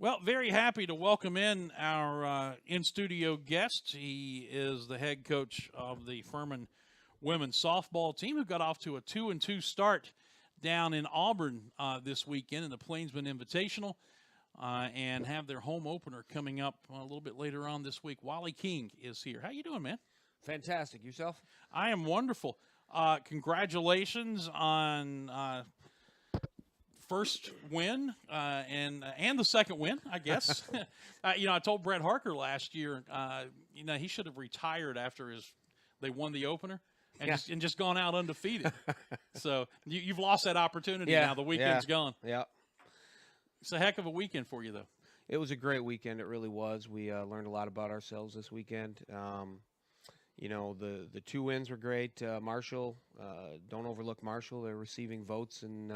Well, very happy to welcome in our in-studio guest. He is the head coach of the Furman women's softball team, who got off to a 2-2 start down in Auburn this weekend in the Plainsman Invitational, and have their home opener coming up a little bit later on this week. Wally King is here. How you doing, man? Fantastic. Yourself? I am wonderful. Congratulations on first win and the second win, I guess. I told Brett Harker last year, he should have retired after they won the opener and just gone out undefeated. So you've lost that opportunity now. The weekend's gone. Yeah. It's a heck of a weekend for you, though. It was a great weekend. It really was. We learned a lot about ourselves this weekend. The two wins were great. Marshall, don't overlook Marshall. They're receiving votes in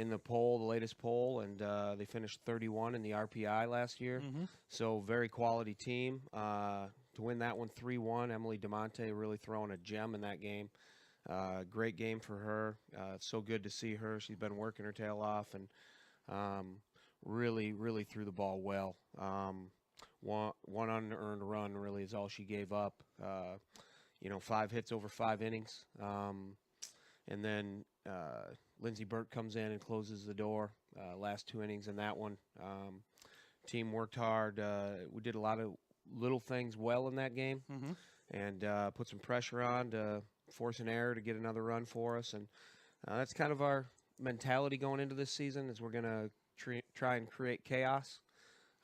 the poll, the latest poll, and they finished 31 in the RPI last year. Mm-hmm. So very quality team. To win that one 3-1, Emily DeMonte really throwing a gem in that game. Great game for her. It's so good to see her. She's been working her tail off and really, really threw the ball well. One unearned run really is all she gave up. 5 hits over 5 innings. And then Lindsey Burt comes in and closes the door. Last 2 innings in that one. Team worked hard. We did a lot of little things well in that game, and put some pressure on to force an error to get another run for us. And that's kind of our mentality going into this season, is we're going to try and create chaos.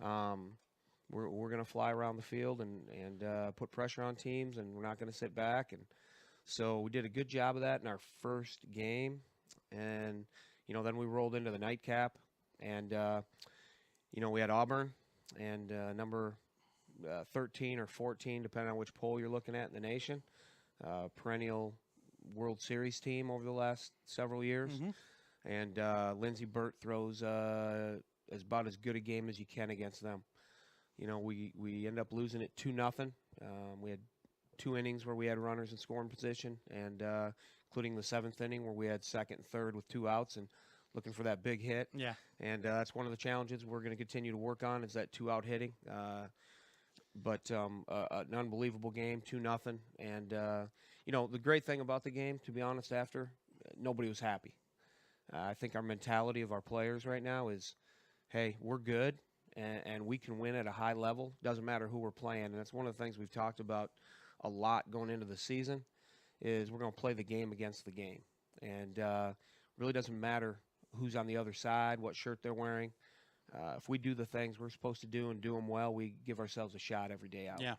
We're going to fly around the field and put pressure on teams, and we're not going to sit back. And so we did a good job of that in our first game. And, then we rolled into the nightcap. And, we had Auburn and number 13 or 14, depending on which poll you're looking at in the nation. Perennial World Series team over the last several years. Mm-hmm. And Lindsey Burt throws about as good a game as you can against them. We end up losing it 2-0. We had 2 innings where we had runners in scoring position, and including the 7th inning where we had second and third with 2 outs and looking for that big hit. Yeah. And that's one of the challenges we're going to continue to work on, is that 2-out hitting. But an unbelievable game, 2-0. And, the great thing about the game, to be honest, after, nobody was happy. I think our mentality of our players right now is, hey, we're good, and we can win at a high level. Doesn't matter who we're playing. And that's one of the things we've talked about a lot going into the season, is we're going to play the game against the game. And really doesn't matter who's on the other side, what shirt they're wearing. If we do the things we're supposed to do and do them well, we give ourselves a shot every day out. Yeah.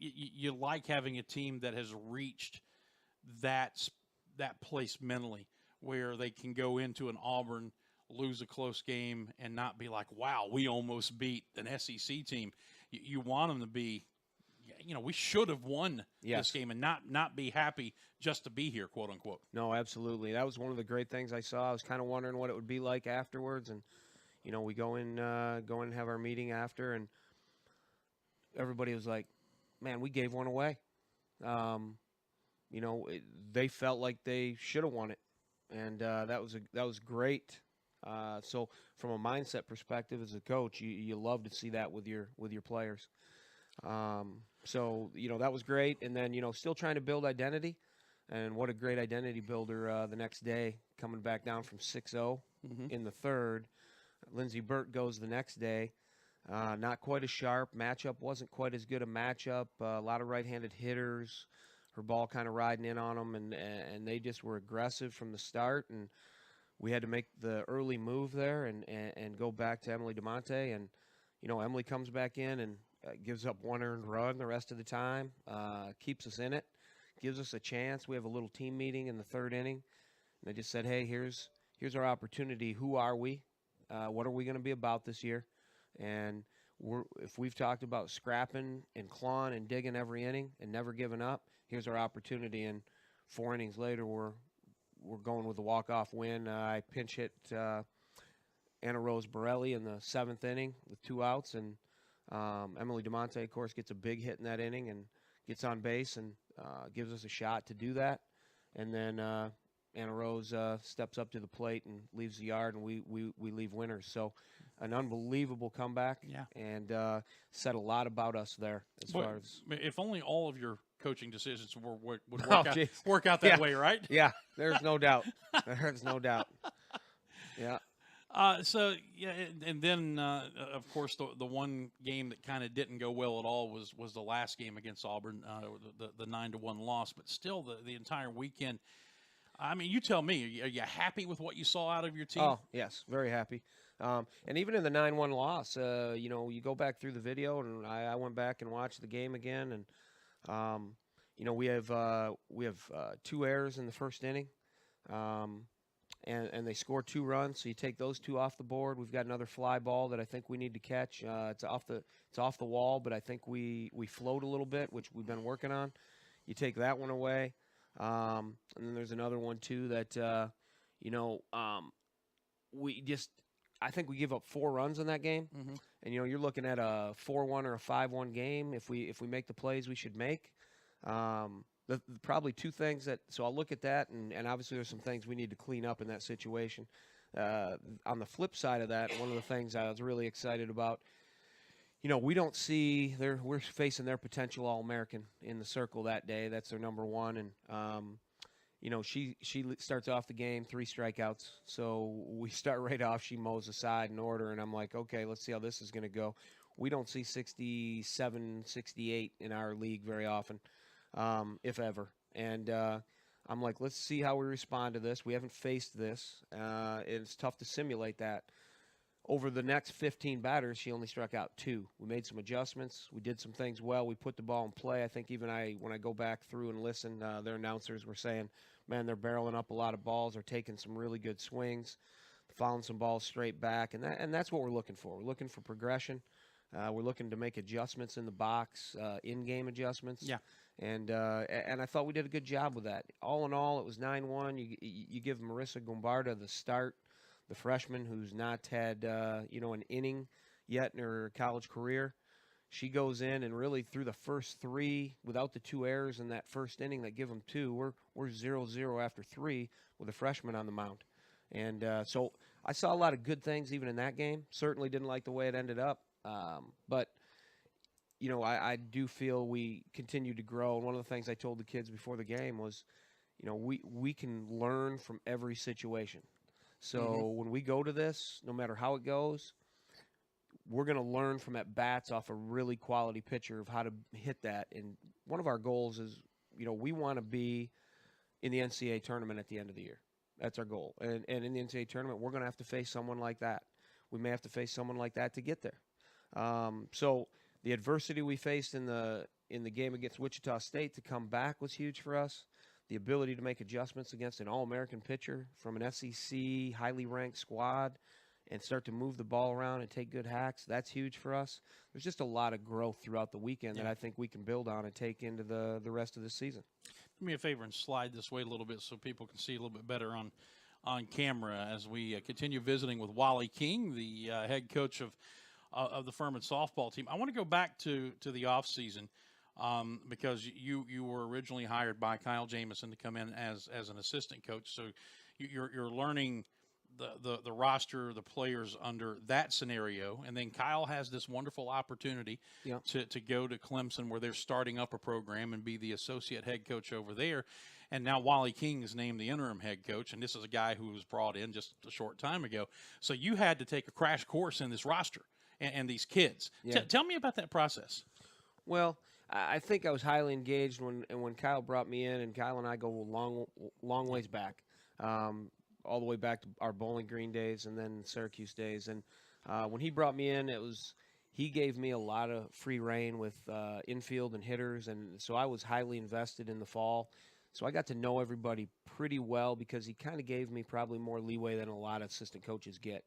You like having a team that has reached that place mentally, where they can go into an Auburn, lose a close game, and not be like, wow, we almost beat an SEC team. You want them to be, we should have won this game, and not be happy just to be here, quote unquote. No, absolutely. That was one of the great things I saw. I was kind of wondering what it would be like afterwards, and we go in and have our meeting after, and everybody was like, "Man, we gave one away." They felt like they should have won it, and that was great. So from a mindset perspective, as a coach, you love to see that with your players. So that was great, and then still trying to build identity, and what a great identity builder the next day, coming back down from 6-0 in the third. Lindsey Burt goes the next day, not quite as sharp. Matchup wasn't quite as good a matchup. A lot of right-handed hitters, her ball kind of riding in on them, and they just were aggressive from the start, and we had to make the early move there and go back to Emily DeMonte, and Emily comes back in and gives up 1 earned run the rest of the time, keeps us in it, gives us a chance. We have a little team meeting in the 3rd inning, and they just said, hey, here's our opportunity. Who are we? What are we going to be about this year? And if we've talked about scrapping and clawing and digging every inning and never giving up, here's our opportunity. And 4 innings later, we're going with a walk-off win. I pinch hit Anna Rose Borelli in the 7th inning with 2 outs, and Emily DeMonte, of course, gets a big hit in that inning and gets on base and gives us a shot to do that. And then Anna Rose steps up to the plate and leaves the yard, and we leave winners. So an unbelievable comeback, Yeah. and said a lot about us there as far as. If only all of your coaching decisions would Oh, work out that Yeah. way, right? Yeah, there's no doubt. There's no doubt. Yeah. So yeah, and then of course the one game that kind of didn't go well at all was the last game against Auburn, the 9-1 loss. But still, the entire weekend. I mean, you tell me, are you happy with what you saw out of your team? Oh, yes, very happy. And even in the 9-1 loss, you go back through the video, and I went back and watched the game again, and we have 2 errors in the first inning, and they score 2 runs. So you take those 2 off the board. We've got another fly ball that I think we need to catch. It's off the wall, but I think we float a little bit, which we've been working on. You take that one away. And then there's another one too that I think we give up 4 runs in that game, and you're looking at a 4-1 or a 5-1 game if we make the plays we should make. Probably 2 things so I'll look at that, and obviously there's some things we need to clean up in that situation. On the flip side of that, one of the things I was really excited about. We don't see we're facing their potential All-American in the circle that day. That's their number 1. And, she starts off the game 3 strikeouts. So we start right off. She mows aside in order. And I'm like, okay, let's see how this is going to go. We don't see 67, 68 in our league very often, if ever. And I'm like, let's see how we respond to this. We haven't faced this. It's tough to simulate that. Over the next 15 batters, she only struck out 2. We made some adjustments. We did some things well. We put the ball in play. I think even when I go back through and listen, their announcers were saying, man, they're barreling up a lot of balls. They're taking some really good swings, fouling some balls straight back. And that's what we're looking for. We're looking for progression. We're looking to make adjustments in the box, in-game adjustments. Yeah. And I thought we did a good job with that. All in all, it was 9-1. You give Marissa Gombarda the start. The freshman who's not had an inning yet in her college career. She goes in and really through the first 3 without the 2 errors in that first inning that give them 2. We're 0-0 after 3 with a freshman on the mound. And so I saw a lot of good things even in that game. Certainly didn't like the way it ended up. But I do feel we continue to grow. And one of the things I told the kids before the game was, we can learn from every situation. So when we go to this, no matter how it goes, we're going to learn from at-bats off a really quality pitcher of how to hit that. And one of our goals is, we want to be in the NCAA tournament at the end of the year. That's our goal. And in the NCAA tournament, we're going to have to face someone like that. We may have to face someone like that to get there. So the adversity we faced in the game against Wichita State to come back was huge for us. The ability to make adjustments against an All-American pitcher from an SEC highly ranked squad and start to move the ball around and take good hacks, that's huge for us. There's just a lot of growth throughout the weekend that I think we can build on and take into the rest of the season. Do me a favor and slide this way a little bit so people can see a little bit better on camera as we continue visiting with Wally King, the head coach of the Furman softball team. I want to go back to the offseason. Because you were originally hired by Kyle Jamison to come in as an assistant coach, so you're learning the roster, the players under that scenario, and then Kyle has this wonderful opportunity to go to Clemson where they're starting up a program and be the associate head coach over there, and now Wally King is named the interim head coach, and this is a guy who was brought in just a short time ago, so you had to take a crash course in this roster and these kids. Yeah. Tell me about that process. Well, I think I was highly engaged when Kyle brought me in, and Kyle and I go long ways back, all the way back to our Bowling Green days and then Syracuse days. And when he brought me in, he gave me a lot of free reign with infield and hitters, and so I was highly invested in the fall. So I got to know everybody pretty well because he kind of gave me probably more leeway than a lot of assistant coaches get.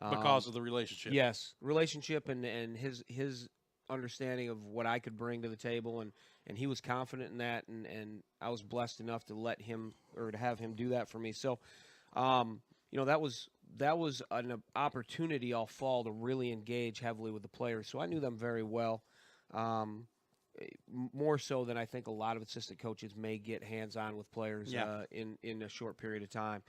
Because of the relationship. Yes, relationship and his understanding of what I could bring to the table, and he was confident in that, and I was blessed enough to let him or to have him do that for me. So, that was an opportunity all fall to really engage heavily with the players. So I knew them very well. more so than I think a lot of assistant coaches may get hands-on with players in a short period of time.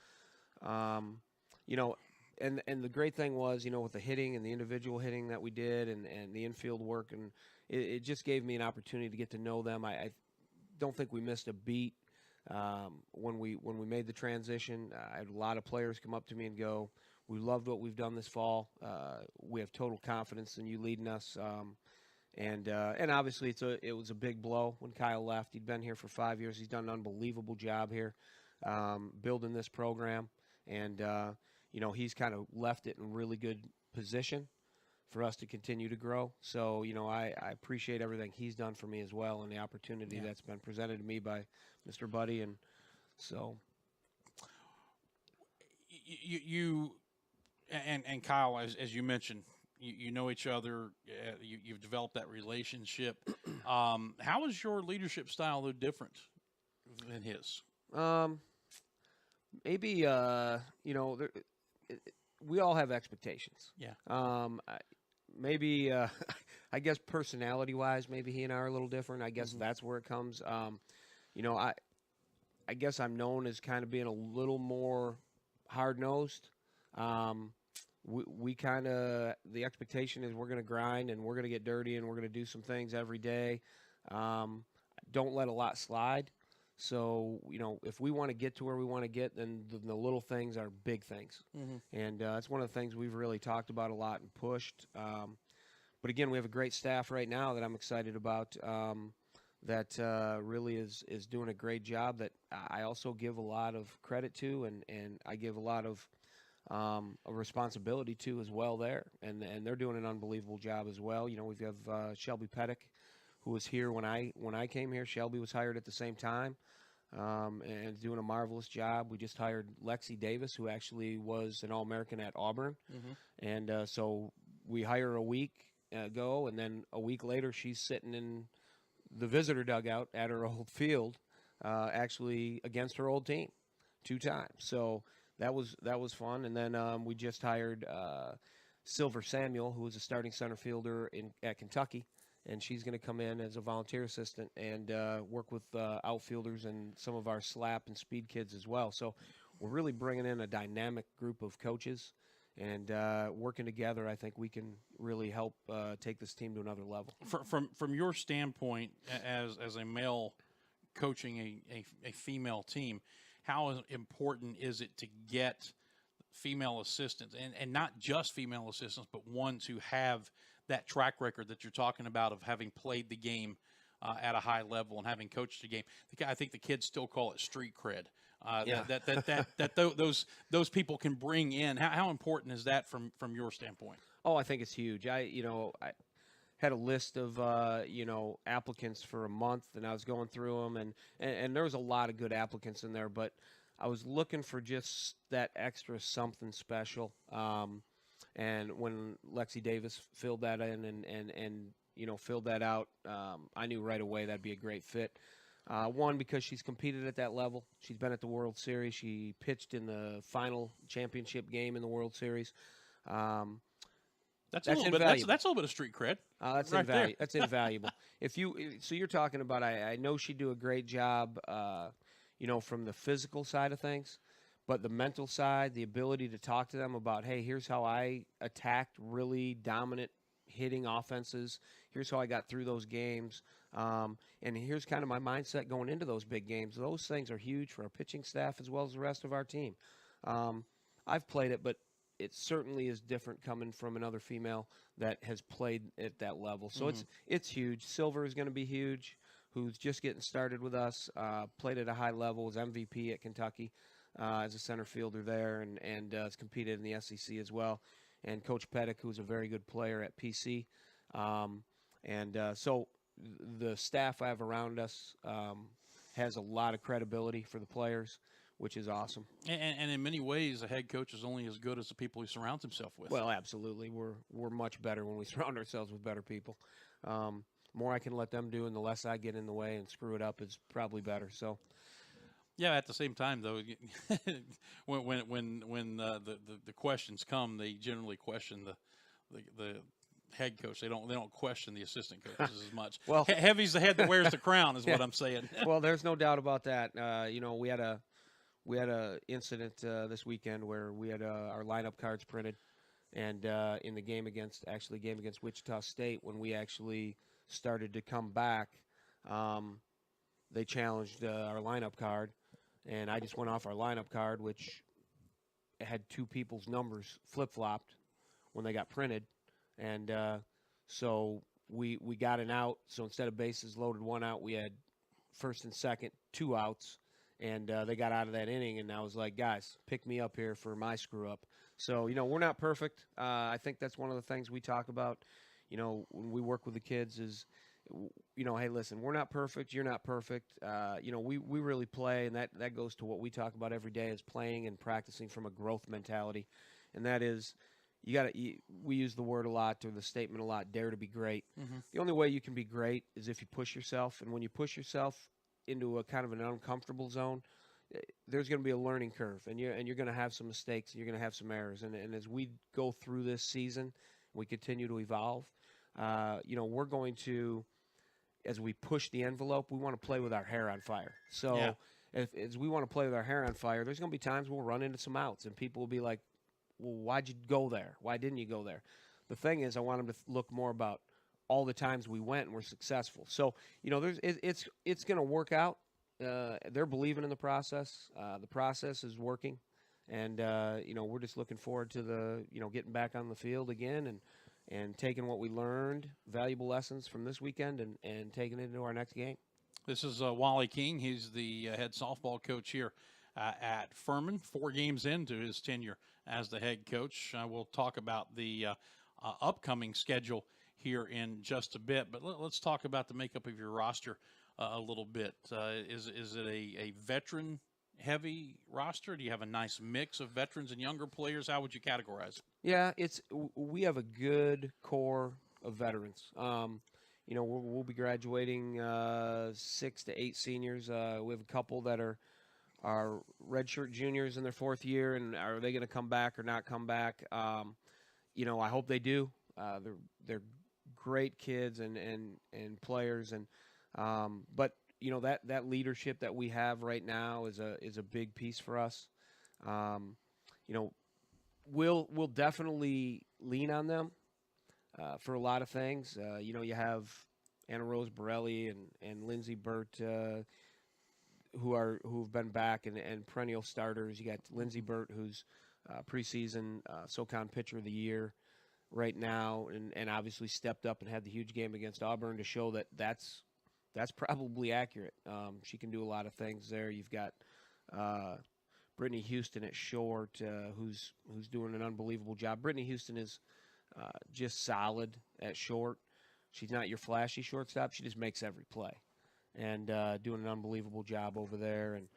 You know, and the great thing was, you know, with the hitting and the individual hitting that we did and the infield work, and it just gave me an opportunity to get to know them. I don't think we missed a beat when we made the transition. I had a lot of players come up to me and go, "We loved what we've done this fall. We have total confidence in you leading us." And obviously it was a big blow when Kyle left. He'd been here for 5 years. He's done an unbelievable job here building this program, and you know, he's kind of left it in a really good position for us to continue to grow. So, you know, I appreciate everything he's done for me as well, and the opportunity that's been presented to me by Mr. Buddy. And so you and Kyle, as you mentioned, you know each other. You've developed that relationship. How is your leadership style, though, different than his? Maybe you know, we all have expectations. Yeah. Maybe I guess personality-wise, maybe he and I are a little different. I guess that's where it comes. You know, I guess I'm known as kind of being a little more hard-nosed. We kind of, the expectation is we're going to grind and we're going to get dirty and we're going to do some things every day. Don't let a lot slide. So, you know, if we want to get to where we want to get, then the little things are big things. And that's one of the things we've really talked about a lot and pushed. But again, we have a great staff right now that I'm excited about that really is doing a great job that I also give a lot of credit to, and I give a lot of a responsibility to as well there. And they're doing an unbelievable job as well. You know, we have Shelby Pettick, who was here when I came here. Shelby was hired at the same time and doing a marvelous job. We just hired Lexi Davis, who actually was an All-American at Auburn. And so we hire a week ago, and then a week later she's sitting in the visitor dugout at her old field actually against her old team 2 times. So that was fun. And then we just hired Silver Samuel, who was a starting center fielder at Kentucky. And she's going to come in as a volunteer assistant and work with outfielders and some of our slap and speed kids as well. So we're really bringing in a dynamic group of coaches, and working together, I think we can really help take this team to another level. From your standpoint, as a male coaching a female team, how important is it to get female assistants, and not just female assistants, but ones who have that track record that you're talking about of having played the game at a high level and having coached the game? I think the kids still call it street cred. Those people can bring in. How important is that from your standpoint? Oh, I think it's huge. I had a list of applicants for a month, and I was going through them, and there was a lot of good applicants in there, but I was looking for just that extra something special. And when Lexi Davis filled that in and filled that out, I knew right away that'd be a great fit. One, because she's competed at that level. She's been at the World Series. She pitched in the final championship game in the World Series. That's a little bit of street cred. That's right invaluable. there. That's invaluable. So you're talking about, I know she'd do a great job, from the physical side of things. But the mental side, the ability to talk to them about, hey, here's how I attacked really dominant hitting offenses. Here's how I got through those games. And here's kind of my mindset going into those big games. Those things are huge for our pitching staff as well as the rest of our team. I've played it, but it certainly is different coming from another female that has played at that level. So it's huge. Silver is going to be huge, who's just getting started with us, played at a high level, was MVP at Kentucky. As a center fielder there, and has competed in the SEC as well. And Coach Pettick, who's a very good player at PC. So the staff I have around us has a lot of credibility for the players, which is awesome. And in many ways, a head coach is only as good as the people he surrounds himself with. Well, absolutely. We're much better when we surround ourselves with better people. More I can let them do, and the less I get in the way and screw it up is probably better. So. Yeah, at the same time, though, when the questions come, they generally question head coach. They don't question the assistant coaches as much. Well, Heavy's the head that wears the crown, is what I'm saying. Well, there's no doubt about that. We had a incident this weekend where we had our lineup cards printed, and in the game against Wichita State, when we actually started to come back, they challenged our lineup card, and I just went off our lineup card, which had two people's numbers flip-flopped when they got printed, and so we got an out. So instead of bases loaded, one out, we had first and second, two outs, and they got out of that inning. And I was like, guys, pick me up here for my screw up. So we're not perfect. I think that's one of the things we talk about. When we work with the kids is, hey, listen, we're not perfect. You're not perfect. We really play, and that goes to what we talk about every day is playing and practicing from a growth mentality, and that is. We use the word a lot, or the statement a lot, dare to be great. Mm-hmm. The only way you can be great is if you push yourself. And when you push yourself into a kind of an uncomfortable zone, there's going to be a learning curve. And you're going to have some mistakes, and you're going to have some errors. And as we go through this season, we continue to evolve, we're going to, as we push the envelope, we want to play with our hair on fire. So as we want to play with our hair on fire, there's going to be times we'll run into some outs, and people will be like, well, why'd you go there? Why didn't you go there? The thing is, I want them to look more about all the times we went and were successful. So, it's going to work out. They're believing in the process. The process is working, and we're just looking forward to getting back on the field again and taking what we learned, valuable lessons from this weekend, and taking it into our next game. This is Wally King. He's the head softball coach here at Furman, 4 games into his tenure as the head coach. We'll talk about the upcoming schedule here in just a bit, but let's talk about the makeup of your roster a little bit. Is it a veteran-heavy roster? Do you have a nice mix of veterans and younger players? How would you categorize it? Yeah, we have a good core of veterans. We'll be graduating 6 to 8 seniors. We have a couple that are redshirt juniors in their 4th year, and are they going to come back or not come back? I hope they do. They're great kids and players, and but that leadership that we have right now is a big piece for us. We'll definitely lean on them for a lot of things. You have Anna Rose Borelli and Lindsay Burt. Who've been back and perennial starters. You got Lindsey Burt, who's preseason SoCon Pitcher of the Year right now, and obviously stepped up and had the huge game against Auburn to show that's probably accurate. She can do a lot of things there. You've got Brittany Houston at short, who's doing an unbelievable job. Brittany Houston is just solid at short. She's not your flashy shortstop. She just makes every play. And doing an unbelievable job over there, and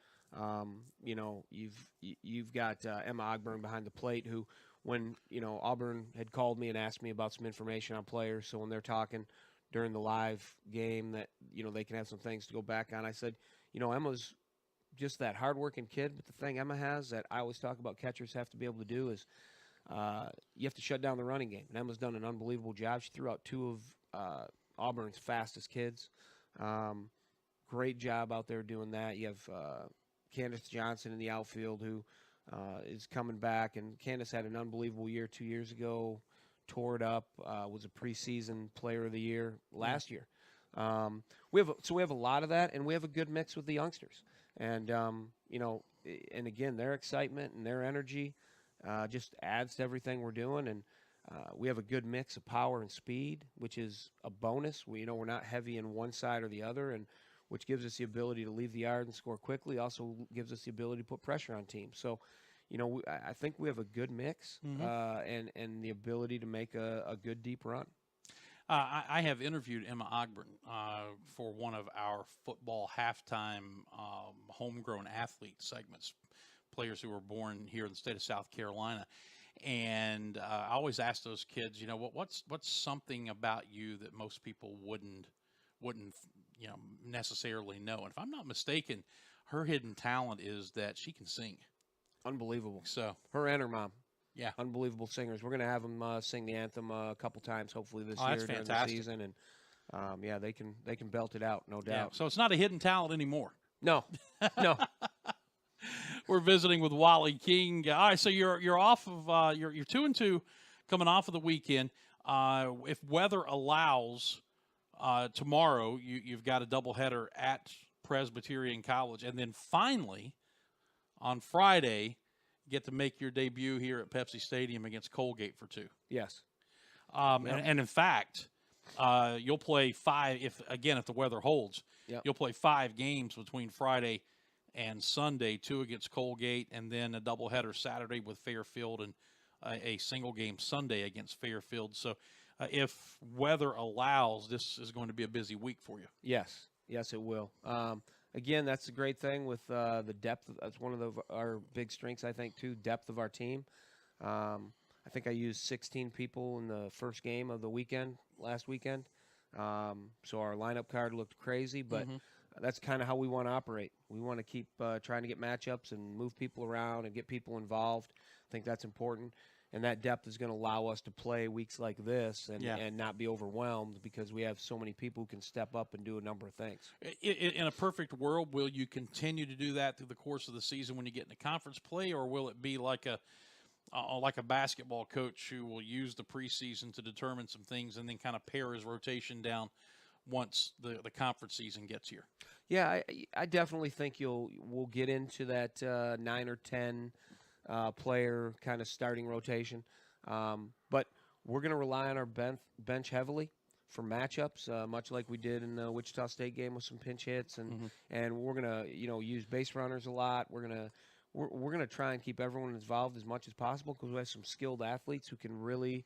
you've got Emma Ogburn behind the plate, who, when Auburn had called me and asked me about some information on players, so when they're talking during the live game that they can have some things to go back on, I said, Emma's just that hardworking kid, but the thing Emma has that I always talk about catchers have to be able to do is you have to shut down the running game, and Emma's done an unbelievable job. She threw out 2 of Auburn's fastest kids. Great job out there doing that. You have Candace Johnson in the outfield, who is coming back, and Candace had an unbelievable year 2 years ago, tore it up, was a preseason player of the year last year. We have a lot of that, and we have a good mix with the youngsters. And and again, their excitement and their energy just adds to everything we're doing. And we have a good mix of power and speed, which is a bonus. We're not heavy in one side or the other, and which gives us the ability to leave the yard and score quickly. Also gives us the ability to put pressure on teams. So, I think we have a good mix, and the ability to make a good deep run. I have interviewed Emma Ogburn for one of our football halftime homegrown athlete segments, players who were born here in the state of South Carolina. And I always ask those kids, what's something about you that most people wouldn't necessarily know. And if I'm not mistaken, her hidden talent is that she can sing. Unbelievable. So her and her mom. Yeah. Unbelievable singers. We're going to have them sing the anthem a couple times, hopefully this year That's during the fantastic. season, and yeah, they can belt it out, no Yeah. doubt. So it's not a hidden talent anymore. No, no. We're visiting with Wally King. All right, so you're off of you're 2-2, coming off of the weekend. If weather allows, tomorrow you've got a doubleheader at Presbyterian College, and then finally on Friday get to make your debut here at Pepsi Stadium against Colgate for 2. Yes. And in fact, you'll play 5 if the weather holds. Yep. You'll play 5 games between Friday and Sunday, 2 against Colgate, and then a doubleheader Saturday with Fairfield, and a single game Sunday against Fairfield. So if weather allows, this is going to be a busy week for you. Yes. Yes, it will. Again, that's the great thing with the depth. That's one of our big strengths, I think, too, depth of our team. I think I used 16 people in the first game of the weekend, last weekend. So our lineup card looked crazy, but that's kind of how we want to operate. We want to keep trying to get matchups and move people around and get people involved. I think that's important. And that depth is going to allow us to play weeks like this and not be overwhelmed because we have so many people who can step up and do a number of things. In a perfect world, will you continue to do that through the course of the season when you get into conference play, or will it be like a basketball coach who will use the preseason to determine some things and then kind of pare his rotation down once the conference season gets here? Yeah, I definitely think we'll get into that 9 or 10 player kind of starting rotation. But we're going to rely on our bench heavily for matchups, much like we did in the Wichita State game with some pinch hits, and we're going to use base runners a lot. We're going to try and keep everyone involved as much as possible because we have some skilled athletes who can really,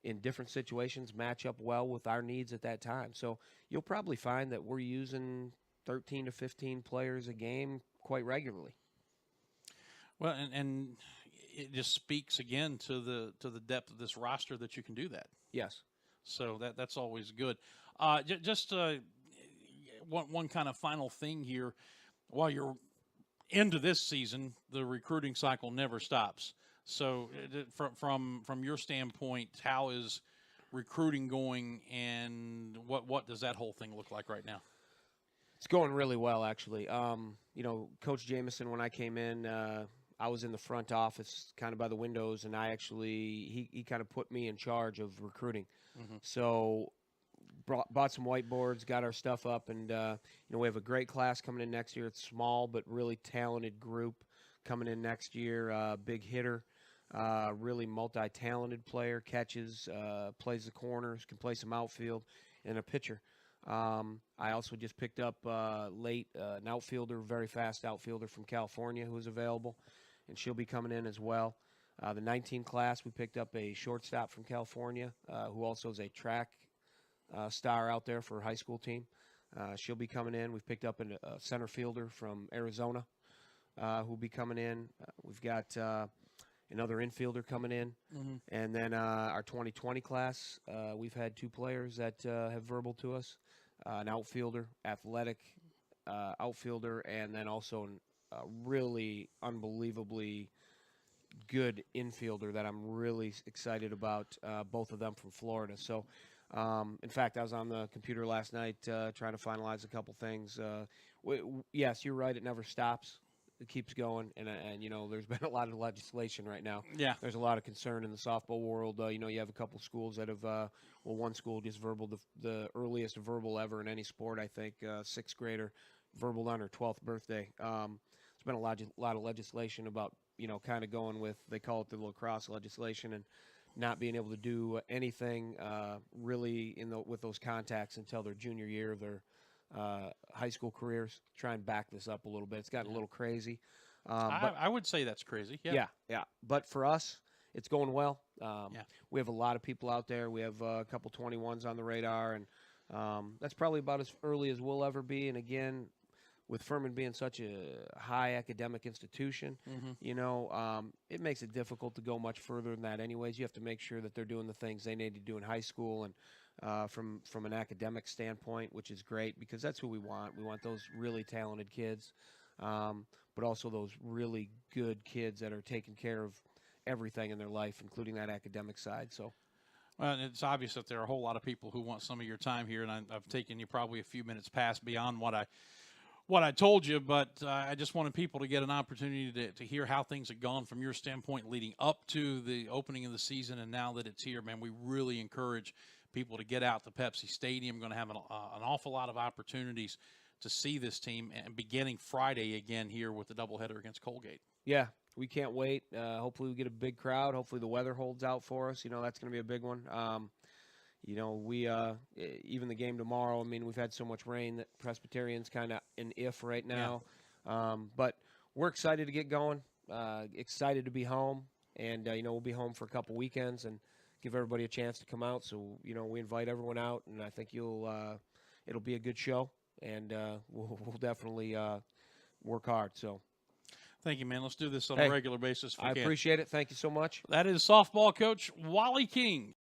in different situations, match up well with our needs at that time. So you'll probably find that we're using 13 to 15 players a game quite regularly. Well, and it just speaks again to the depth of this roster that you can do that. Yes. So that's always good. Just one kind of final thing here. While you're into this season, the recruiting cycle never stops. So from your standpoint, how is recruiting going, and what does that whole thing look like right now? It's going really well, actually. Coach Jameson, when I came in, I was in the front office kind of by the windows, and he kind of put me in charge of recruiting. So bought some whiteboards, got our stuff up, and we have a great class coming in next year. It's small but really talented group coming in next year. Big hitter, really multi-talented player, catches, plays the corners, can play some outfield, and a pitcher. I also just picked up late an outfielder, very fast outfielder from California who's available, and she'll be coming in as well. The 19 class, we picked up a shortstop from California who also is a track star out there for a high school team. She'll be coming in. We've picked up a center fielder from Arizona who'll be coming in. We've got another infielder coming in. And then our 2020 class, we've had 2 players that have verbal to us. An outfielder, athletic outfielder, and then also a really unbelievably good infielder that I'm really excited about, both of them from Florida. So, in fact, I was on the computer last night trying to finalize a couple things. Yes, you're right. It never stops. It keeps going, and there's been a lot of legislation right now. Yeah. There's a lot of concern in the softball world. You have a couple schools that have, one school just verbal the earliest verbal ever in any sport, I think, 6th grader verbal on her 12th birthday. There's been a lot of legislation about, kind of going with, they call it the lacrosse legislation, and not being able to do anything really with those contacts until their junior year of their high school careers. Try and back this up a little bit. It's gotten a little crazy. But I would say that's crazy. Yeah. But for us, it's going well. We have a lot of people out there. We have a couple 21s on the radar, and that's probably about as early as we'll ever be. And again, with Furman being such a high academic institution, it makes it difficult to go much further than that anyways. You have to make sure that they're doing the things they need to do in high school, and from an academic standpoint, which is great because that's who we want. We want those really talented kids, but also those really good kids that are taking care of everything in their life, including that academic side. So. Well, it's obvious that there are a whole lot of people who want some of your time here, and I've taken you probably a few minutes past beyond what I told you, but I just wanted people to get an opportunity to hear how things have gone from your standpoint leading up to the opening of the season, and now that it's here, man, we really encourage people to get out to Pepsi Stadium. Going to have an awful lot of opportunities to see this team, and beginning Friday again here with the doubleheader against Colgate. Yeah, we can't wait. Hopefully we get a big crowd. Hopefully the weather holds out for us. That's going to be a big one. We even the game tomorrow, I mean, we've had so much rain that Presbyterian's kind of an if right now. Yeah. But we're excited to get going, excited to be home, and, we'll be home for a couple weekends and give everybody a chance to come out. So, we invite everyone out, and I think it'll be a good show, and we'll definitely work hard. So. Thank you, man. Let's do this on a regular basis if we can. I appreciate it. Thank you so much. That is softball coach Wally King.